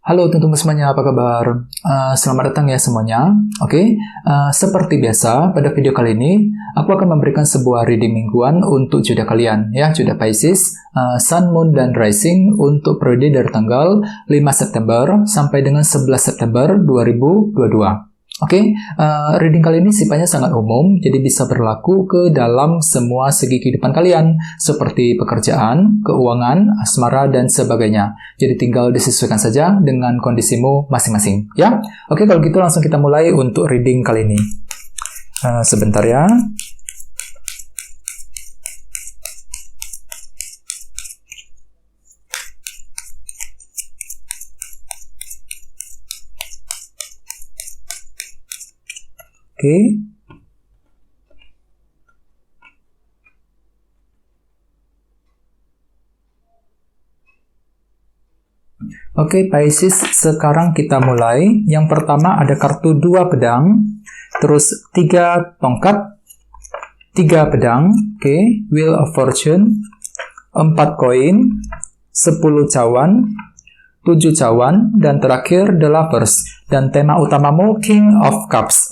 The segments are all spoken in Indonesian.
Halo teman-teman semuanya, apa kabar? Selamat datang ya semuanya. Oke, seperti biasa, pada video kali ini, aku akan memberikan sebuah reading mingguan untuk zodiak kalian, ya, zodiak Pisces, Sun, Moon, dan Rising untuk periode dari tanggal 5 September sampai dengan 11 September 2022. Oke, reading kali ini sifatnya sangat umum, jadi bisa berlaku ke dalam semua segi kehidupan kalian, seperti pekerjaan, keuangan, asmara, dan sebagainya. Jadi tinggal disesuaikan saja dengan kondisimu masing-masing, ya. Oke, kalau gitu langsung kita mulai untuk reading kali ini. Sebentar ya. Oke, Pisces, sekarang kita mulai. Yang pertama ada kartu 2 pedang, terus 3 tongkat, 3 pedang, Wheel of Fortune, 4 koin, 10 cawan, 7 cawan, dan terakhir The Lovers. Dan tema utamamu King of Cups,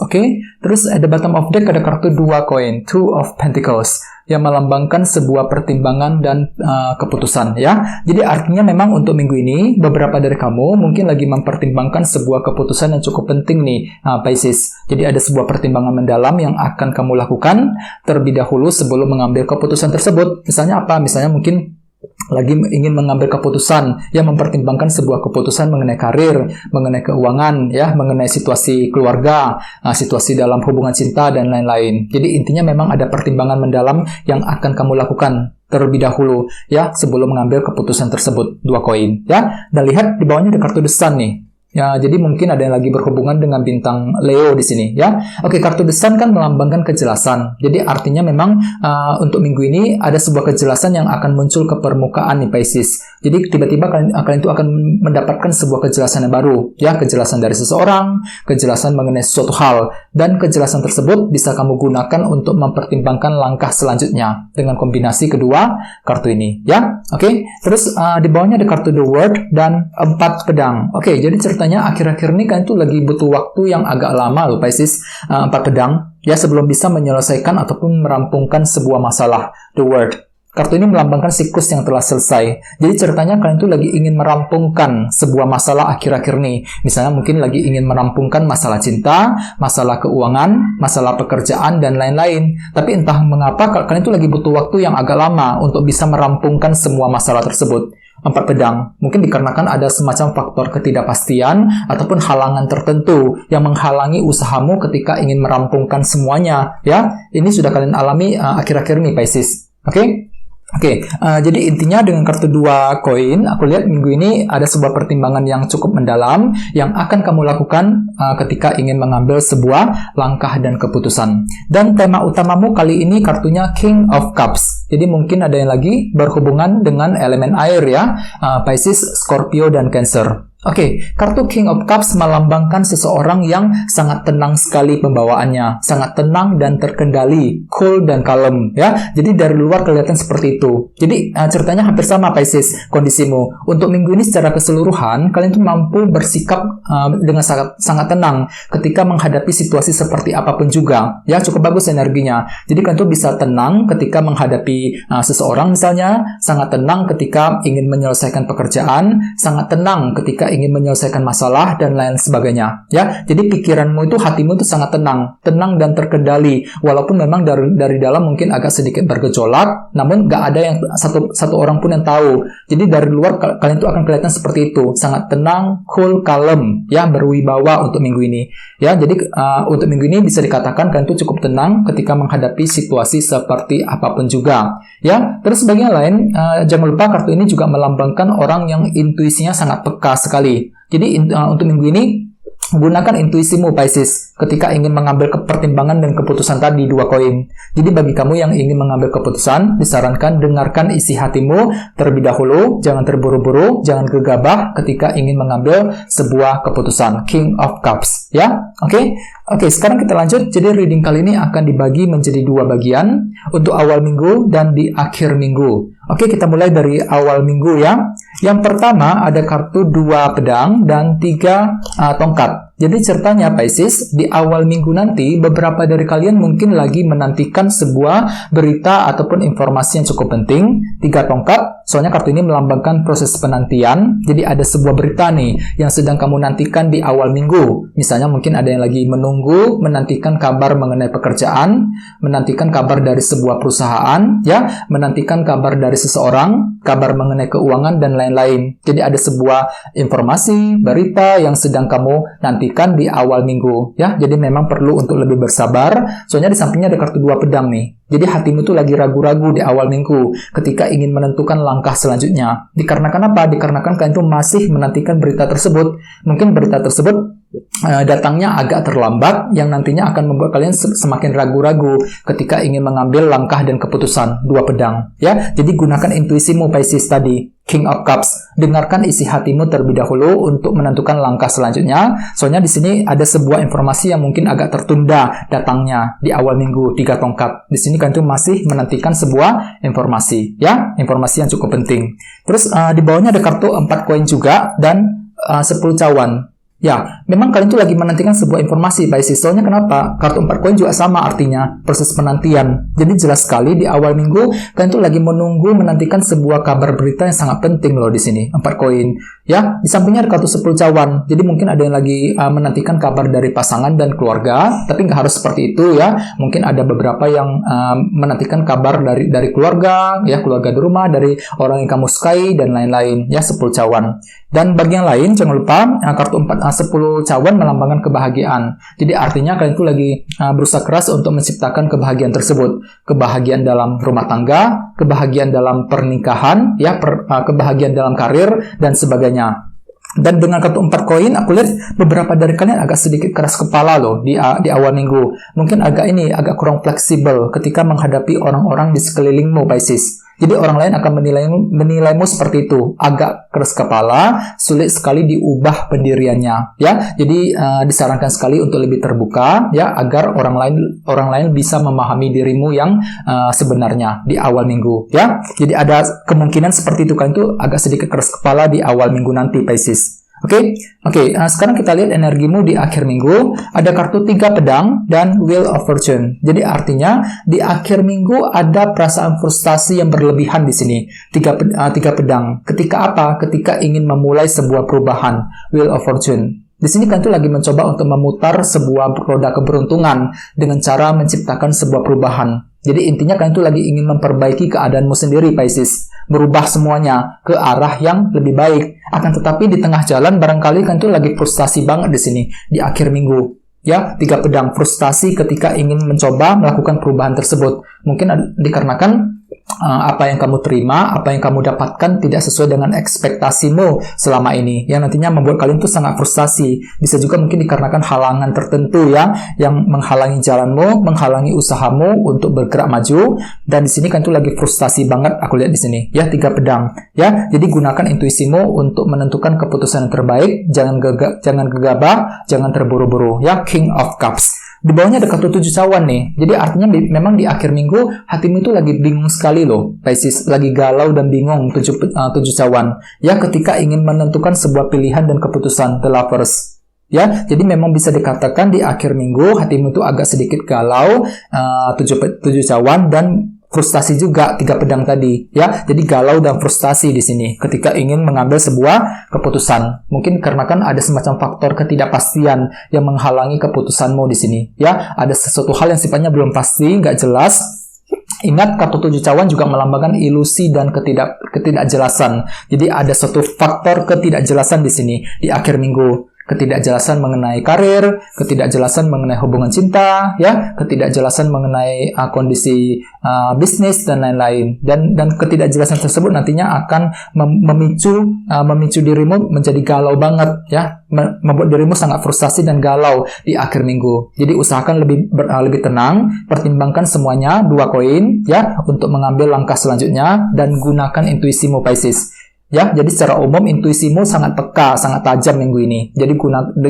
Terus at the bottom of deck ada kartu 2 koin, Two of Pentacles, yang melambangkan sebuah pertimbangan dan keputusan, ya. Jadi artinya memang untuk minggu ini, beberapa dari kamu mungkin lagi mempertimbangkan sebuah keputusan yang cukup penting nih, Pisces. Jadi ada sebuah pertimbangan mendalam yang akan kamu lakukan terlebih dahulu sebelum mengambil keputusan tersebut. Misalnya apa? Misalnya mungkin lagi ingin mengambil keputusan yang mempertimbangkan sebuah keputusan mengenai karir, mengenai keuangan, ya, mengenai situasi keluarga, situasi dalam hubungan cinta, dan lain-lain. Jadi intinya memang ada pertimbangan mendalam yang akan kamu lakukan terlebih dahulu, ya, sebelum mengambil keputusan tersebut. 2 koin, ya. Dan lihat di bawahnya ada kartu The Sun nih. Ya, jadi mungkin ada yang lagi berhubungan dengan bintang Leo di sini, ya. Oke, kartu The Sun kan melambangkan kejelasan. Jadi artinya memang untuk minggu ini ada sebuah kejelasan yang akan muncul ke permukaan nih, Pisces. Jadi tiba-tiba kalian itu akan mendapatkan sebuah kejelasan yang baru, ya, kejelasan dari seseorang, kejelasan mengenai suatu hal, dan kejelasan tersebut bisa kamu gunakan untuk mempertimbangkan langkah selanjutnya dengan kombinasi kedua kartu ini, ya. Oke, terus di bawahnya ada kartu The World dan 4 pedang. Oke, jadi ceritanya akhir-akhir ini kalian tuh lagi butuh waktu yang agak lama loh, Pisces. 4 pedang, ya, sebelum bisa menyelesaikan ataupun merampungkan sebuah masalah. The World. Kartu ini melambangkan siklus yang telah selesai. Jadi ceritanya kalian tuh lagi ingin merampungkan sebuah masalah akhir-akhir ini. Misalnya mungkin lagi ingin merampungkan masalah cinta, masalah keuangan, masalah pekerjaan, dan lain-lain. Tapi entah mengapa kalian tuh lagi butuh waktu yang agak lama untuk bisa merampungkan semua masalah tersebut. 4 pedang, mungkin dikarenakan ada semacam faktor ketidakpastian ataupun halangan tertentu yang menghalangi usahamu ketika ingin merampungkan semuanya, ya. Ini sudah kalian alami akhir-akhir ini, Pisces. Oke, jadi intinya dengan kartu 2 koin, aku lihat minggu ini ada sebuah pertimbangan yang cukup mendalam yang akan kamu lakukan ketika ingin mengambil sebuah langkah dan keputusan. Dan tema utamamu kali ini kartunya King of Cups. Jadi mungkin ada yang lagi berhubungan dengan elemen air, ya, Pisces, Scorpio, dan Cancer. Oke, kartu King of Cups melambangkan seseorang yang sangat tenang sekali pembawaannya, sangat tenang dan terkendali, cool dan kalem, ya. Jadi dari luar kelihatan seperti itu. Jadi ceritanya hampir sama, Pisces, kondisimu. Untuk minggu ini secara keseluruhan, kalian tuh mampu bersikap dengan sangat tenang ketika menghadapi situasi seperti apapun juga, ya. Cukup bagus energinya. Jadi kalian tuh bisa tenang ketika menghadapi seseorang misalnya, sangat tenang ketika ingin menyelesaikan pekerjaan, sangat tenang ketika ingin menyelesaikan masalah, dan lain sebagainya, ya. Jadi pikiranmu itu, hatimu itu sangat tenang dan terkendali, walaupun memang dari dalam mungkin agak sedikit bergejolak, namun nggak ada yang satu orang pun yang tahu. Jadi dari luar kalian itu akan kelihatan seperti itu, sangat tenang, cool, kalem, ya, berwibawa untuk minggu ini, ya. Jadi untuk minggu ini bisa dikatakan kalian itu cukup tenang ketika menghadapi situasi seperti apapun juga, ya. Terus bagian lain, jangan lupa kartu ini juga melambangkan orang yang intuisinya sangat peka sekali. Jadi untuk minggu ini gunakan intuisimu, Pisces, ketika ingin mengambil pertimbangan dan keputusan tadi 2 koin. Jadi bagi kamu yang ingin mengambil keputusan, disarankan dengarkan isi hatimu terlebih dahulu, jangan terburu-buru, jangan gegabah ketika ingin mengambil sebuah keputusan. King of Cups, ya. Oke. Oke, sekarang kita lanjut. Jadi reading kali ini akan dibagi menjadi 2 bagian, untuk awal minggu dan di akhir minggu. Oke, kita mulai dari awal minggu ya. Yang pertama ada kartu 2 pedang dan 3 tongkat. Jadi ceritanya Pisces, di awal minggu nanti beberapa dari kalian mungkin lagi menantikan sebuah berita ataupun informasi yang cukup penting. 3 tongkat, soalnya kartu ini melambangkan proses penantian. Jadi ada sebuah berita nih yang sedang kamu nantikan di awal minggu. Misalnya mungkin ada yang lagi menantikan kabar mengenai pekerjaan, menantikan kabar dari sebuah perusahaan, ya, menantikan kabar dari seseorang, kabar mengenai keuangan dan lain-lain. Jadi ada sebuah informasi, berita yang sedang kamu nantikan di awal minggu, ya. Jadi memang perlu untuk lebih bersabar. Soalnya di sampingnya ada kartu 2 pedang nih. Jadi hatimu tuh lagi ragu-ragu di awal minggu ketika ingin menentukan langkah selanjutnya. Dikarenakan apa? Dikarenakan kalian tuh masih menantikan berita tersebut. Mungkin berita tersebut datangnya agak terlambat, yang nantinya akan membuat kalian semakin ragu-ragu ketika ingin mengambil langkah dan keputusan. 2 pedang, ya. Jadi gunakan intuisimu Pisces tadi, King of Cups. Dengarkan isi hatimu terlebih dahulu untuk menentukan langkah selanjutnya. Soalnya di sini ada sebuah informasi yang mungkin agak tertunda datangnya di awal minggu. 3 tongkat. Di sini kan tuh masih menantikan sebuah informasi, ya, informasi yang cukup penting. Terus di bawahnya ada kartu 4 koin juga dan 10 cawan. Ya, memang kalian tuh lagi menantikan sebuah informasi, Pisces. Soalnya kenapa? Kartu 4 koin juga sama artinya, proses penantian. Jadi jelas sekali di awal minggu, kalian tuh lagi menantikan sebuah kabar berita yang sangat penting loh di sini. 4 koin. Ya, di sampingnya ada kartu 10 cawan. Jadi mungkin ada yang lagi menantikan kabar dari pasangan dan keluarga, tapi nggak harus seperti itu ya. Mungkin ada beberapa yang menantikan kabar dari keluarga, ya, keluarga di rumah, dari orang yang kamu sukai, dan lain-lain. Ya, 10 cawan. Dan bagi yang lain, jangan lupa kartu 10 cawan melambangkan kebahagiaan. Jadi artinya kalian itu lagi berusaha keras untuk menciptakan kebahagiaan tersebut. Kebahagiaan dalam rumah tangga, kebahagiaan dalam pernikahan, ya, kebahagiaan dalam karir, dan sebagainya. Dan dengan kartu 4 koin, aku lihat beberapa dari kalian agak sedikit keras kepala loh di awal minggu. Mungkin agak kurang fleksibel ketika menghadapi orang-orang di sekelilingmu, Pisces. Jadi orang lain akan menilaimu seperti itu, agak keras kepala, sulit sekali diubah pendiriannya, ya. Jadi disarankan sekali untuk lebih terbuka, ya, agar orang lain bisa memahami dirimu yang sebenarnya di awal minggu, ya. Jadi ada kemungkinan seperti itu, kan itu agak sedikit keras kepala di awal minggu nanti, Pisces. Oke, sekarang kita lihat energimu di akhir minggu. Ada kartu 3 pedang dan Wheel of Fortune. Jadi artinya di akhir minggu ada perasaan frustasi yang berlebihan di sini. 3 pedang. Ketika apa? Ketika ingin memulai sebuah perubahan. Wheel of Fortune. Di sini kan tuh lagi mencoba untuk memutar sebuah roda keberuntungan dengan cara menciptakan sebuah perubahan. Jadi intinya kalian tuh lagi ingin memperbaiki keadaanmu sendiri, Pisces. Merubah semuanya ke arah yang lebih baik. Akan tetapi di tengah jalan barangkali kalian tuh lagi frustasi banget di sini di akhir minggu. Ya, 3 pedang, frustasi ketika ingin mencoba melakukan perubahan tersebut. Mungkin dikarenakan apa yang kamu terima, apa yang kamu dapatkan tidak sesuai dengan ekspektasimu selama ini, yang nantinya membuat kalian tuh sangat frustasi. Bisa juga mungkin dikarenakan halangan tertentu ya, yang menghalangi jalanmu, menghalangi usahamu untuk bergerak maju. Dan di sini kan tuh lagi frustasi banget, aku lihat di sini ya, 3 pedang ya. Jadi gunakan intuisimu untuk menentukan keputusan yang terbaik. Jangan gegabah, jangan terburu-buru ya. King of Cups. Di bawahnya ada kartu 7 cawan nih. Jadi artinya memang di akhir minggu hatimu itu lagi bingung sekali loh, Pisces. Lagi galau dan bingung, 7 cawan. Ya, ketika ingin menentukan sebuah pilihan dan keputusan, The Lovers. Ya, jadi memang bisa dikatakan di akhir minggu hatimu itu agak sedikit galau, 7 cawan, dan frustasi juga 3 pedang tadi, ya. Jadi galau dan frustasi di sini ketika ingin mengambil sebuah keputusan. Mungkin karena kan ada semacam faktor ketidakpastian yang menghalangi keputusanmu di sini, ya. Ada sesuatu hal yang sifatnya belum pasti, nggak jelas. Ingat, kartu 7 cawan juga melambangkan ilusi dan ketidakjelasan. Jadi ada suatu faktor ketidakjelasan di sini di akhir minggu. Ketidakjelasan mengenai karir, ketidakjelasan mengenai hubungan cinta, ya, ketidakjelasan mengenai kondisi bisnis dan lain-lain. Dan ketidakjelasan tersebut nantinya akan memicu dirimu menjadi galau banget, ya, membuat dirimu sangat frustasi dan galau di akhir minggu. Jadi usahakan lebih tenang, pertimbangkan semuanya, 2 koin, ya, untuk mengambil langkah selanjutnya, dan gunakan intuisimu, Pisces. Ya, jadi secara umum intuisimu sangat peka, sangat tajam minggu ini. Jadi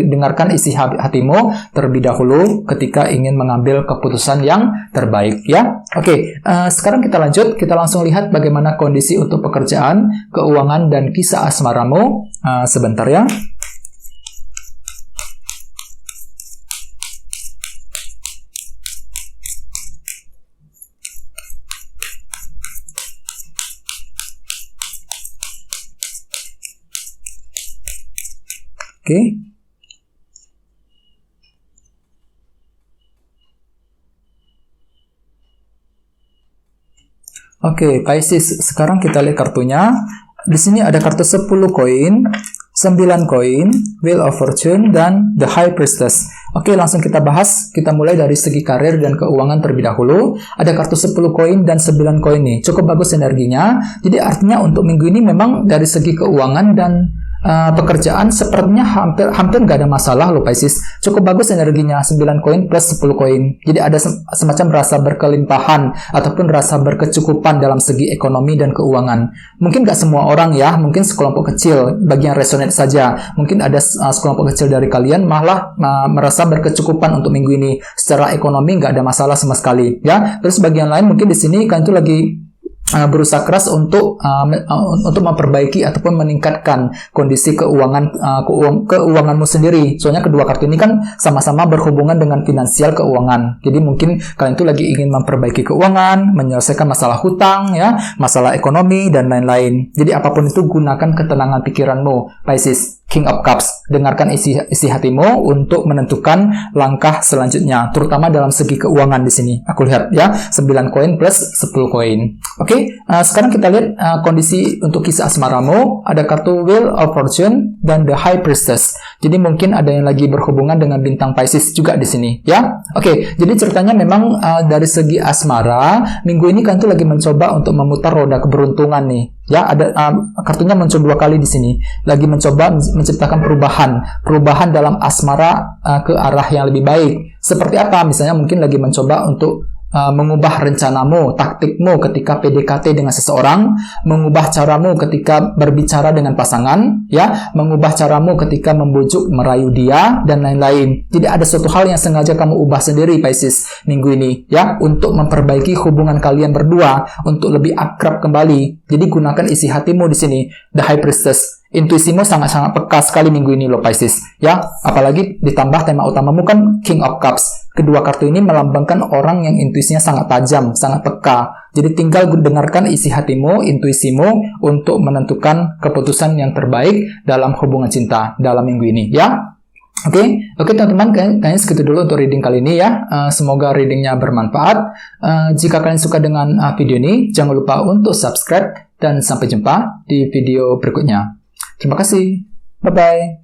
dengarkan isi hatimu terlebih dahulu ketika ingin mengambil keputusan yang terbaik, ya. Oke, sekarang kita lanjut. Kita langsung lihat bagaimana kondisi untuk pekerjaan, keuangan, dan kisah asmaramu. Sebentar ya. Oke. Oke, Pisces. Sekarang kita lihat kartunya. Di sini ada kartu 10 koin, 9 koin, Wheel of Fortune, dan The High Priestess. Oke, langsung kita bahas. Kita mulai dari segi karir dan keuangan terlebih dahulu. Ada kartu 10 koin dan 9 koin nih. Cukup bagus energinya. Jadi artinya untuk minggu ini memang dari segi keuangan dan pekerjaan sepertinya hampir nggak ada masalah loh Pisces. Cukup bagus energinya, 9 koin plus 10 koin. Jadi ada semacam rasa berkelimpahan ataupun rasa berkecukupan dalam segi ekonomi dan keuangan. Mungkin nggak semua orang ya, mungkin sekelompok kecil, bagi yang resonate saja. Mungkin ada sekelompok kecil dari kalian malah merasa berkecukupan untuk minggu ini. Secara ekonomi nggak ada masalah sama sekali ya. Terus bagian lain mungkin di sini kalian tuh lagi berusaha keras untuk memperbaiki ataupun meningkatkan kondisi keuanganmu sendiri. Soalnya kedua kartu ini kan sama-sama berhubungan dengan finansial keuangan. Jadi mungkin kalian itu lagi ingin memperbaiki keuangan, menyelesaikan masalah hutang, ya, masalah ekonomi dan lain-lain. Jadi apapun itu gunakan ketenangan pikiranmu, Pisces. King of Cups, dengarkan isi hatimu untuk menentukan langkah selanjutnya, terutama dalam segi keuangan di sini. Aku lihat ya, 9 koin plus 10 koin. Oke, sekarang kita lihat kondisi untuk kisah asmaramu. Ada kartu Wheel of Fortune dan The High Priestess. Jadi mungkin ada yang lagi berhubungan dengan bintang Pisces juga di sini, ya. Oke, jadi ceritanya memang dari segi asmara, minggu ini kan tuh lagi mencoba untuk memutar roda keberuntungan nih. Ya, ada kartunya muncul 2 kali di sini. Lagi mencoba menciptakan perubahan dalam asmara ke arah yang lebih baik. Seperti apa? Misalnya mungkin lagi mencoba untuk mengubah rencanamu, taktikmu ketika PDKT dengan seseorang, mengubah caramu ketika berbicara dengan pasangan, ya, mengubah caramu ketika membujuk, merayu dia, dan lain-lain. Jadi ada suatu hal yang sengaja kamu ubah sendiri, Pisces, minggu ini, ya, untuk memperbaiki hubungan kalian berdua, untuk lebih akrab kembali. Jadi gunakan isi hatimu di sini, The High Priestess. Intuisimu sangat-sangat peka sekali minggu ini loh Pisces, ya. Apalagi ditambah tema utamamu kan King of Cups. Kedua kartu ini melambangkan orang yang intuisinya sangat tajam, sangat peka. Jadi tinggal dengarkan isi hatimu, intuisimu untuk menentukan keputusan yang terbaik dalam hubungan cinta dalam minggu ini, ya. Oke, teman-teman, kayaknya segitu dulu untuk reading kali ini ya. Semoga readingnya bermanfaat. Jika kalian suka dengan video ini, jangan lupa untuk subscribe dan sampai jumpa di video berikutnya. Terima kasih. Bye-bye.